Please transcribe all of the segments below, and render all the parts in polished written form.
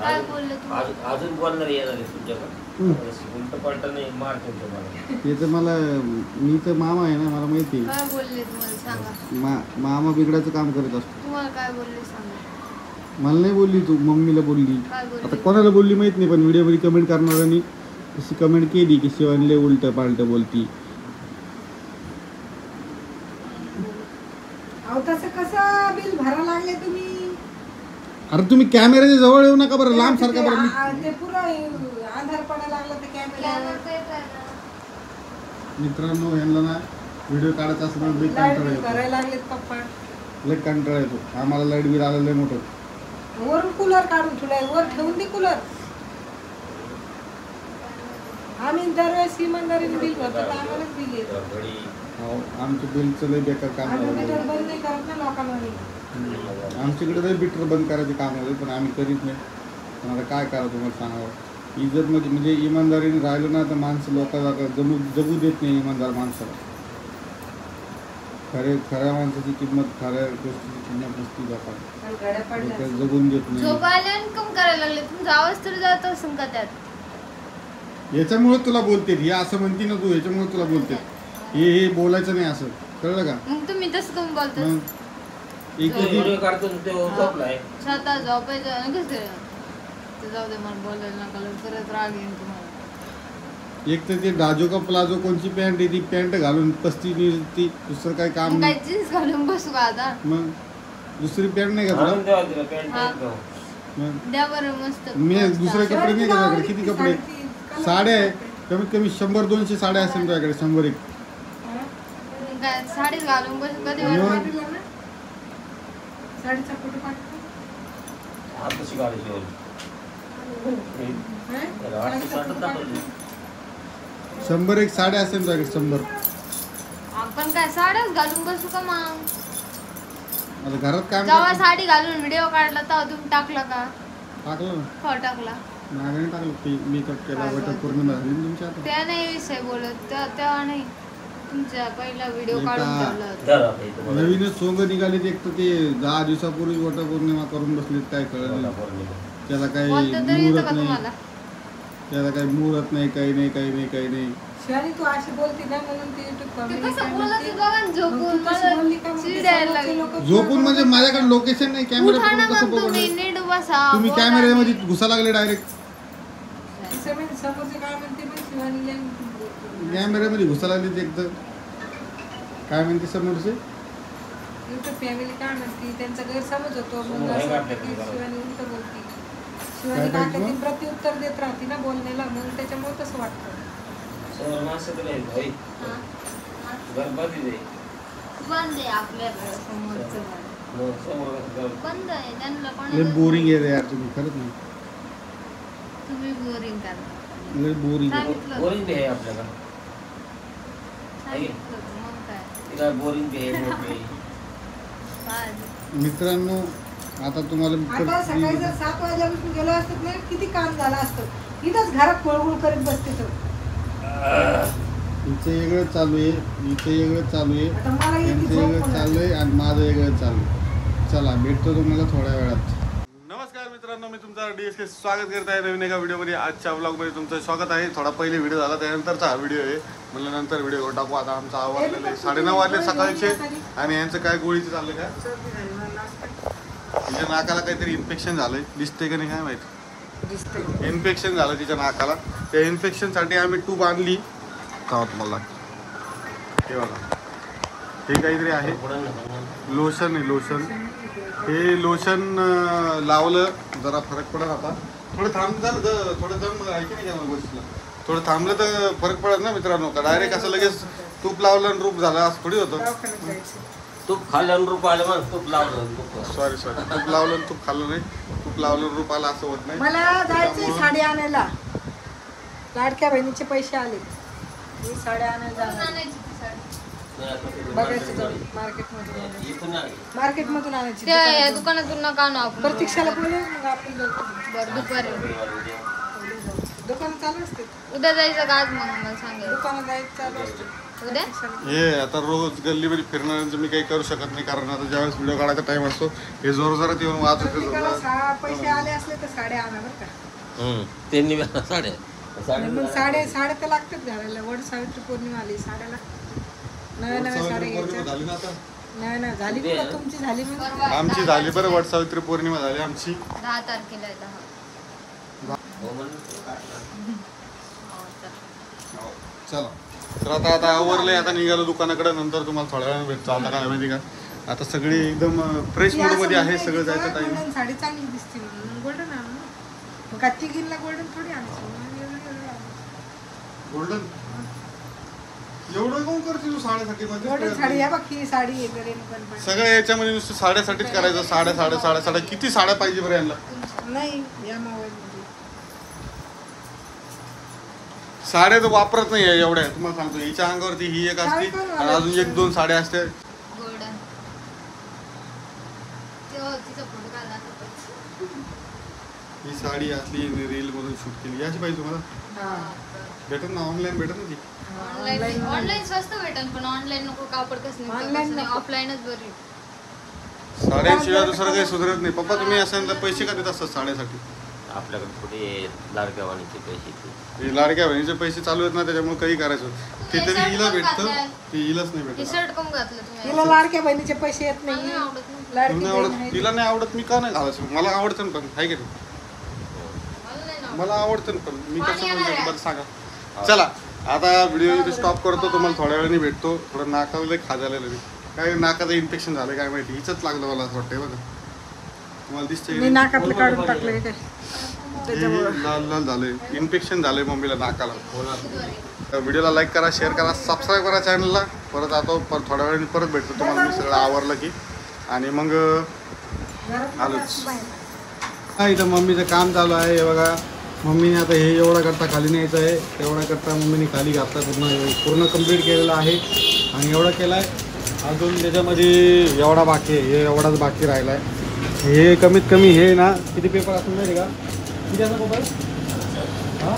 काय बोलले तुम्ही? अजून बोलणार येणार आहे तुमच्याकडे उलट पलट नाही मारतो तुम्हाला ते तर मला मी तर मामा आहे ना, मला माहिती आहे. काय बोलले तुम्हाला सांगा. मामा बिघडायचं काम करत असतो. तुम्हाला काय बोलले सांगा. मला नाही बोलली तू, मम्मीला बोलली. काय आता बोलले? कोणाला बोलली माहित नाही, पण व्हिडिओमध्ये कमेंट करणाऱ्यांनी अशी कमेंट केली की शिवानीला उलट पालट बोलती. अहो तसं कसं बिल भरायला लागले तुम्ही? अरे तुम्ही कॅमेऱ्याच्या जवळ येऊ नका बरं, लांब सारखा बरं. ते पुरं आधार पडायला लागला ते कॅमेऱ्यावर. मित्रांनो, यांना ना व्हिडिओ काढायचा असताना लई लाईट कंटाळा बिल येतो, भरायला लागलेत पप्पा. लई कंटाळा येतो. आम्हाला लाईट बिल आलेलं आहे मोठं. वरून कूलर काढून ठेवलाय, वर ठेवून दे कूलर. आम्ही दरवेळेस इमानदारीने बिल भरतो तर आम्हालाच बिल येतं. हो, आमचं बिलचं लई बेकार काम आम्ही झालं. मीटर बंद नाही करत ना लोकांमध्ये. आमच्याकडे लई मीटर बंद करायचे काम होते, पण आम्ही करीत नाही. पण आता काय करा तुम्हाला सांगावं. इज्जत म्हणजे इमानदारीने राहिलं ना तर माणसं लोकांना जगू देत नाही. इमानदार माणसाला खऱ्या माणसाची किंमत, खऱ्या गोष्टीची किंमत नसती लोकांना. घड्या पडल्या. जगून देत नाही. झोपायला कम करायला लागले. तुमचा आवाज तर जात असेल का त्यात? याच्यामुळे तुला बोलते, हे असं म्हणती ना तू, याच्यामुळे तुला बोलते. हे बोलायचं नाही असं, कळलं का? मग तुम्ही तसं कम बोलता. मग एक व्हिडिओ काढतो तो झोपलाय स्वतः झोपायचं कसं ते जाऊ दे, मला बोलायला नका लावू, परत राग येईन तुम्हाला. एक तर ते डाजो का प्लाझो कोणची पॅन्ट आहे ती पॅन्ट घालून पस्ती ती दुसरं काही काम मग नाही. काय जीन्स घालून बसू का आता? मग दुसरी पॅन्ट नाही का तुला? आणून द्यावा तिला पॅन्ट हा. मग द्या बरं मस्त. मी मस्त. दुसरे कपडे नाही का तुझ्याकडे? किती कपडे? साड्या आहे, कमीत कमी 100-200 साड्या असेल तुझ्याकडे. 100-1. काय साडीच घालून बसू कधी मग? वाटलं? साडीचा फोटो पाठव. आताशी गाडी ठेवली त्याला वाटतं साठच दाखवली. 100-1 साड्या असेल तुझ्याकडे. 100. आपण काय साड्याच घालून बसू का मग? आता घरात काम जेव्हा करतो. साडी घालून व्हिडिओ काढला तेव्हा तुम्ही टाकला का? टाकलं ना, हो टाकला. नागाने टाकलं. मेकअप केला, काय वटपौर्णिमा झाली ना तुमच्या आता. त्या नाही विषय बोलत, तेव्हा नाही. तुमचा पहिला व्हिडिओ एका- काढून ठेवला होता. धरा आता इथं मला. नवीनच सोंग निघाले एक तर ते 10 दिवसापूर्वी वटपौर्णिमा करून बसलेत. काय कळलं बोला नाही. पौर्णिमा. त्याला काही बोलता तरी येतं मुहूर्त का नाही, तुम्हाला? त्याला काही मुहूर्त नाही, काही नाही. शिवानी तू अशी बोलती ना म्हणून ती YouTube ते family कसं काय बोलत म्हणते? होती बघा ना, मग झोपून तू तशी बोलली का मला मग ते चिडायला समोरचे लागली. लोकं झोपून म्हणजे माझ्याकडे लोकेशन नाही, कॅमेरा उठा ना कसं मग तुम्ही, बघणार? नीट बसा. तुम्ही बोला कॅमेऱ्यामध्ये नाही. घुसा लागले डायरेक्ट. समोरचे काय म्हणते पण शिवानीला कॅमेऱ्यामध्ये घुसा लागले एक तर. काय म्हणते समोरचे? YouTube फॅमिली काय म्हणते, त्यांचा गैरसमज होतो. मग समोर आहे असं का वाटतं की आपल्याकडे? शिवानी उलट बोलती. काय शिवानी काय काकाची किंवा? प्रत्युत्तर देत राहते ना बोलण्याला, म्हणून त्याच्यामुळे तसं वाटतं. समोर माणसं तर नाही भाई. हा. गणपती दे. बंद आहे आपल्याकडे समोरचं घर. हो, समोर गणपती. बंद आहे, त्यांना लय कोणाला बोरिंग आहे रे यार तुम्ही, खरंच नाही. तुम्ही बोरिंग करता. लय बोरिंग आहे. सांगितलं बोरिंग बी आहे आपल्याला. सांगितलं होतं, मग काय? तिला बोरिंग बी आहे मोठ बी आहे. काय? मित्रांनो, आता तुम्हाला आता सकाळी जर 7 वाजल्यापासून गेलो असतं ना, किती काम झालं असतं. इथंच घरात खोळगुळ करीत बसते तर. इथे वेगळं चालू आहे, इथे वेगळं चालू आहे, आता मला इथे यांचं झोप वेगळं पण चालू आहे आणि माझं वेगळं चालू आहे. चला भेटतो तुम्हाला थोड्या वेळात. नमस्कार मित्रांनो, मी तुमचं DSK स्वागत करत आहे नवीन एका व्हिडिओमध्ये. आजच्या व्लॉगमध्ये तुमचं स्वागत आहे. थोडा पहिले व्हिडिओ झाला त्यानंतरचा हा व्हिडिओ आहे. म्हणलं नंतर व्हिडिओ टाकू. आता आमचा आवडलेलं आहे 9:30 वाजले सकाळचे आणि यांचं काय गोळीचं चाललं काय? तिच्या नाकाला काहीतरी इन्फेक्शन झालंय, दिसतंय का नाही काय माहिती. इन्फेक्शन झालं तिच्या नाकाला. त्या इन्फेक्शनसाठी आम्ही ट्यूब आणली का तुम्हाला हे बघा, हे काहीतरी आहे लोशन आहे. लोशन हे लोशन लावलं जरा फरक पडत. आता थोडं थांब झालं, थोडं दम आहे की नाही काय गोष्टीला. थोडं थांबलं तर फरक पडत ना मित्रांनो. का डायरेक्ट असं लगेच तूप लावलं आणि रूप झालं असं थोडी होतं. तूप खाल्ल्यानं रूप आलं मग तूप लावलं सॉरी तूप लावलं आणि तूप खाल्लं नाही. तूप लावलं रूप आलं असं होत नाही. मला जायचंय साडी आणायला. लाडक्या बहिणीचे पैसे आले, मी साड्या आणायला जाणार. आणायची ती साडी. बघायचं जाऊन मार्केटमधून. इथून आहे. मार्केटमधून आणायची. त्या या दुकानातून नका आणू आपण. प्रतीक्षाला बोलू मग आपण जाऊ. बरं दुपारी. दुकान चालू असते, उद्या जायचं का आज? मग मला सांगा. दुकानात जायचं चालू असते. उद्या हे आता रोज गल्लीमध्ये फिरणाऱ्यांचं मी काही करू शकत नाही, कारण आता ज्यावेळेस व्हिडिओ काढायचा टाइम असतो हे जोरजोरात येऊन वाजत प्रत्येकाला पैसे आले असले तर साड्या आणा बरं का. त्यांनी साड्या मग साड्या तर लागतात घालायला. वड सावित्री पौर्णिमा आली, साड्या लागतात. नव्या नव्या साड्या घ्यायच्या. झाली ना आता. नाही झाली का तुमची झाली मग? परवा आमची झाली बरं, वट सावित्री पौर्णिमा झाली आमची. 10 तारखेला आहे 10. चला तर आता आवरले, आता निघालो दुकानाकडे. नंतर तुम्हाला थोड्या वेळाने भेटतो. आता काय माहिती का, आता सगळी एकदम फ्रेश ती मूड असं मध्ये आहे, म्हणायची सगळं का, जायचं टाइम. गोल्डन साडी चांगली दिसते म्हणून गोल्डन आणू ना. मग का तिघींना गोल्डन थोडी आणायची, मग वेगळी आणायची. गोल्डन एवढं कोण करते तू साड्यासाठी? गोल्डन साडी आहे बघ, ही साडी आहे रेणुकांपासून. सगळ्या याच्यामध्ये नुसतं साड्यासाठीच करायचं. साड्या किती साड्या पाहिजे बरं यांना? नाही या मोबाईल मध्ये साड्या तर वापरत नाही आहे एवढ्या, तुम्हाला सांगतो. हिच्या अंगावरती ही एक असते आणि अजून 1-2 साड्या असते. गोल्डन तिचा फोटो काढला ही साडी असली रील मधून शूट केली, याची पाहिजे तुम्हाला. भेटत ना, ऑनलाईन भेटत ना ती. ऑनलाईन स्वस्त भेटेल, पण ऑनलाईन नको. कापड Online कसं नको. ऑफलाईनच बरी. साड्यांशिवाय दुसरं काही सुधारत नाही. पप्पा तुम्ही असं पैसे का देत असतात साड्यासाठी? आपल्याकडे थोडे लाडक्या वाणीचे पैसे हे लाडक्या बहिणीचे पैसे चालू आहेत ना, त्याच्यामुळे काही करायचं ते तरी हिला भेटतं, ते हिलाच नाही टी भेटत. शर्ट कम घातलं तुम्ही? तिला लाडक्या बहिणीचे पैसे येत मला नाही. नाही आवडत ना. लाडकी तुला बहीण आवडत, आहे. तिला नाही आवडत, मी का नाही घालायचं? मला आवडतं ना, पण आहे की नाही? मला नाही आवडत. मला आवडतं ना, पण मी पाणी कसं येणार म्हणतो आहे. बरं सांगा. चला आता व्हिडिओ इथे स्टॉप करतो. तुम्हाला थोड्या वेळाने भेटतो. थोडं नाकाला खाजायला नाही, काय नाकाचं इन्फेक्शन झालं काय माहिती. हिचंच लागलं मला असं वाटतंय बघा. तुम्हाला दिसतंय मी नाकातलं काढून टाकलंय काय लाल लाल झालंय, इन्फेक्शन झालंय मम्मीला नाकाला. व्हिडिओला लाईक करा, शेअर करा, सबस्क्राईब करा चॅनलला. परत आता थोड्या वेळाने परत भेटतो तुम्हाला मी सगळं आवरलं की. आणि मग आलोच. हा इथं मम्मीचं काम चालू आहे. हे बघा, मम्मीने आता हे एवढा करता खाली न्यायचं आहे. एवढा करता मम्मीने खाली घातला, पूर्ण कंप्लीट केलेला आहे. आणि एवढा केला आहे, अजून त्याच्यामध्ये एवढा बाकी आहे. हे एवढाच बाकी राहिला आहे. हे कमीत कमी हे ना किती पेपर असून माहिती का? किती असा पेपर? हां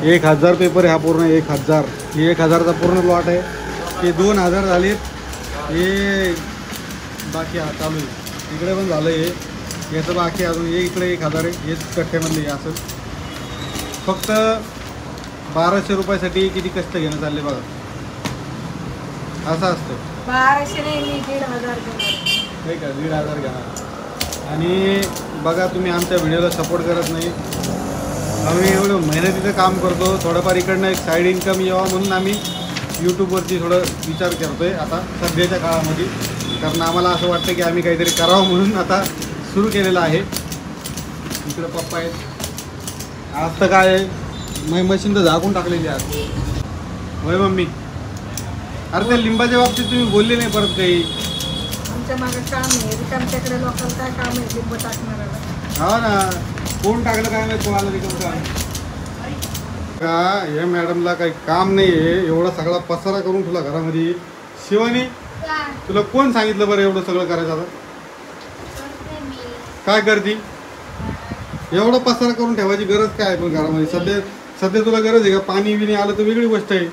1000 पेपर आहे हा पूर्ण. 1000 हे 1000चा पूर्ण प्लॉट आहे. हे 2000 झालेत. हे बाकी हा चालू आहे. इकडे पण झालं हे. याचं बाकी अजून हे इकडे 1000 आहे. हेच कट्ट्यामधले हे असं. फक्त 1200 रुपयासाठी किती कष्ट घेणं चालले बघा. असं असतं. 1200 नाही, मी 1500 घेणार. नाही का, 1500 घेणार. आणि बघा तुम्ही आमच्या व्हिडिओला सपोर्ट करत नाही. आम्ही एवढं मेहनतीचं काम करतो. थोडंफार इकडनं एक साईड इन्कम यावा म्हणून आम्ही यूट्यूबवरती थोडं विचार करतो आहे आता सध्याच्या काळामध्ये. कारण आम्हाला असं वाटतं की आम्ही काहीतरी करावं म्हणून आता सुरू केलेलं आहे. इकडं पप्पा आहेत. आज तर काय आहे, मशीन तर झाकून टाकलेली आहे. होय मम्मी? अरे ते लिंबाच्या बाबतीत तुम्ही बोलले नाही परत काही. आमच्या मागे काम आहे, रिकामच्याकडे लोकांना काय काम आहे लिंब टाकणाऱ्याला. हा ना, कोण टाकलं काय नाही कोणाला रिकाम काम का? हे मॅडमला काही काम नाही आहे. एवढा सगळा पसारा करून तुला घरामध्ये. शिवानी तुला कोण सांगितलं बरं एवढं सगळं करायचं? आता काय करती? एवढं पसारा करून ठेवायची गरज काय आहे पण घरामध्ये? सध्या तुला गरज आहे का? पाणी बिणी आलं तर वेगळी गोष्ट आहे.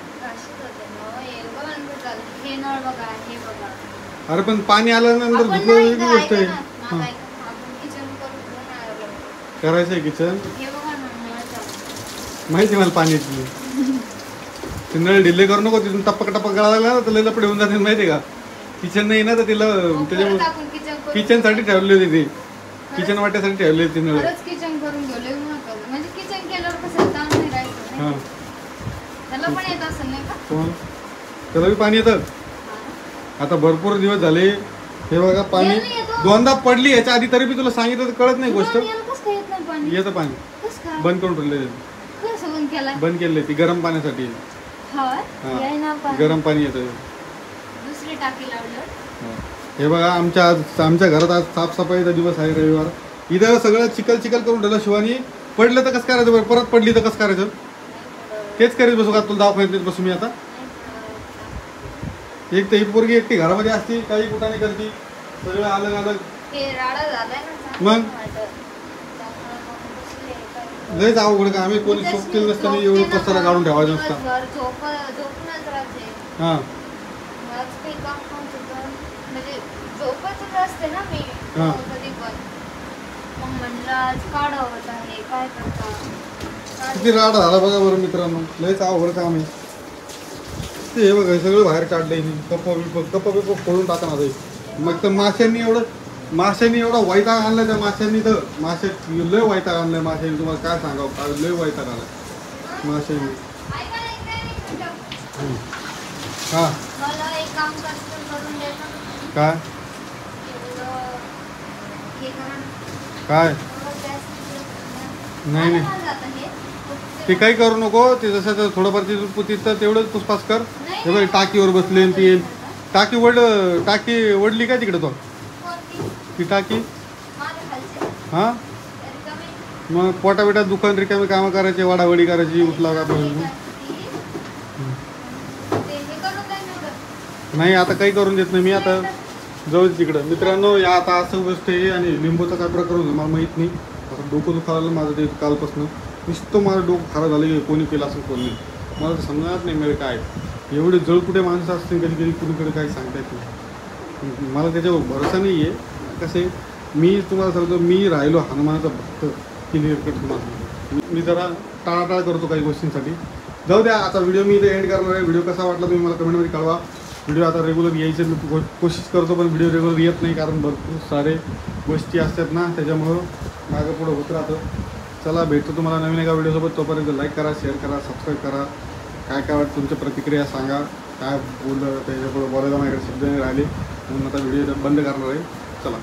अरे पण पाणी आल्यानंतर दुसरं वेगळी गोष्ट आहे. हां करायचं आहे किचन. माहिती आहे मला पाण्याची. ते नळ ढिले करू नको. तिथून टपक टपक गळा लागला ना तर लय लपडे होऊन जाते माहिती आहे का? किचन नाही ना तर तिला त्याच्यामुळे किचनसाठी ठेवली होती ती. किचन वाट्यासाठी ठेवली होती नळ. किचन करून घेऊ म्हणजे किचन केल्यावर कसं ताण नाही राहायचं. हां त्याला पण येत असेल नाही का? कोण? त्याला बी पाणी येतं. आता भरपूर दिवस झाले. हे बघा पाणी दोनदा पडली याच्या आधी तरी बी तुला सांगितलं तर कळत नाही गोष्ट. येतं पाणी. बंद करून ठेवले. बंद केले ती गरम पाण्यासाठी. हां गरम पाणी येतं. दुसरी टाकी लावलं. हे बघा आमच्या घरात आज साफसफाईचा दिवस आहे, रविवार. इथं सगळं चिखल चिखल करून ठेवलं. शिवानी पडलं तर कसं करायचं बरं? परत पडली तर कसं करायचं? तेच करीत बसू का? तुला दवाखान्यात बसू मी आता? एक तर ही पोरगी एकटी घरामध्ये असती, काही कुठाने करती, सगळं अलग अलग. मग लयच अवघड का? आम्ही कोणी शोध केलं नसतं एवढं पसारा काढून ठेवायचं नसतं. हां आज काही काम नव्हतं म्हणजे झोपतच असते ना मी हा. कधी पण. मग म्हणलं आज काढावत आहे काय करता किती राड झाला बघा बरं मित्रांनो, लयच अवघड काम आहे ते. हे बघा हे सगळं बाहेर काढलंय मी, कप्पा बिप्पा फोडून टाकणार आहे. मग तर माशांनी एवढा वैताग आणला त्या माशांनी, तर मासे लय वैताग आणलाय माशांनी. तुम्हाला काय सांगावं, काय लय वैताग आला माशांनी. ऐका ना, इकडे एक मिनिटं. हां मला एक काम करून द्यायचं काय हे करा ना. काय नाही नाही मला जातं हे. ते काही करू नको. ते जसं तर थोडंफार तिथं तेवढंच पुसपास कर. हे बघ टाकीवर बसले आणि ती टाकी वडली काय तिकडे तो कोणती? ती टाकी. माझ्या खालचे. हां रिकामी. मग पोटाबिटात दुकान रिकामी कामं करायची, वाडावडी करायची, उचला का ते हे करून द्या ना. नाही आता काही करून देत नाही मी. आता जाऊ तिकडं मित्रांनो. या आता असं गोष्ट आहे आणि लिंबूचा काय प्रकार होतो मला माहीत नाही. आता डोकं दुखायला माझं ते कालपासून नुसतं माझं डोकं खराब झालं की कोणी केलं असं कोणी नाही. मला तर समजणार नाही मिळेल काय. एवढे जळकुटे माणसं असतील कधी कधी कुणीकडे काही सांगता येत नाही. मला त्याच्यावर भरोसा नाही आहे. कसे मी तुम्हाला सांगतो, मी राहिलो हनुमानाचा भक्त क्लिअर कट तुम्हाला. मी जरा टाळाटाळ करतो काही गोष्टींसाठी. जाऊ द्या आता व्हिडिओ मी इथे एंड करणार आहे. व्हिडिओ कसा वाटला तुम्ही मला कमेंटमध्ये कळवा. व्हिडिओ आता रेग्युलर यायचे मी कोशिश करतो, पण व्हिडिओ रेग्युलर येत नाही कारण भरपूर सारे गोष्टी असतात ना, त्याच्यामुळं मागं पुढं होत राहतं. चला भेटतो तुम्हाला नवीन एका व्हिडिओसोबत. तोपर्यंत लाईक करा, शेअर करा, सबस्क्राईब करा. काय काय वाटतं तुमच्या प्रतिक्रिया सांगा. काय बोललं त्याच्यापुढं बोलायला माझ्याकडे शब्द नाही राहिले म्हणून आता व्हिडिओ बंद करणार आहे. चला.